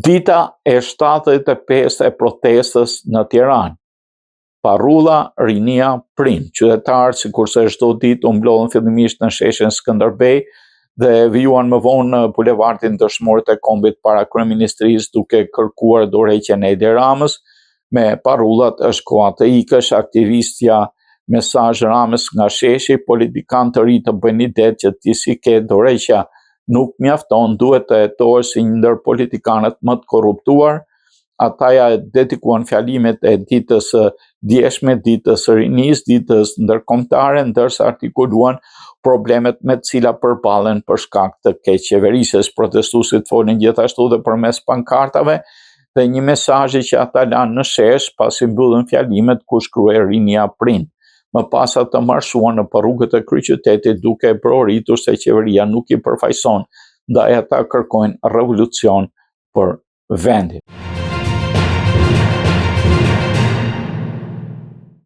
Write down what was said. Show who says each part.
Speaker 1: Dita e 75 e protestës në Tiranë. Parrulla Rinia Prin. Qytetarët, sikurse çdo ditë, u mblodhën fillimisht në sheshin Skënderbej dhe vijuan më vonë në bulevardin Dëshmorët e Kombit para kryeministrisë duke kërkuar dorëheqjen e Edi Ramës. Me parrullat është koha të ikësh, aktivistja mesazh Ramës nga sheshi, politikan të ri të bëjnë ide që ti si ke dorëheqja nuk mjafton, duhet të hetohesh si një ndër politikanët më të korruptuar. Ata ja dedikuan fjalimet e ditës së djeshme, ditës së rinisë, ditës ndërkombëtare, ndërsa artikuluan problemet me të cilat përballen për shkak të keq qeverisjes. Protestuesit folën gjithashtu dhe përmes pankartave dhe një mesazhi që ata lanë në shesh pasi mbyllën fjalimet ku shkruhej Rinia Prin. Më pas ata marshuan në rrugët e kryeqytetit duke proritur se qeveria nuk i përfaqëson, ndaj ata kërkojnë revolucion për vendin.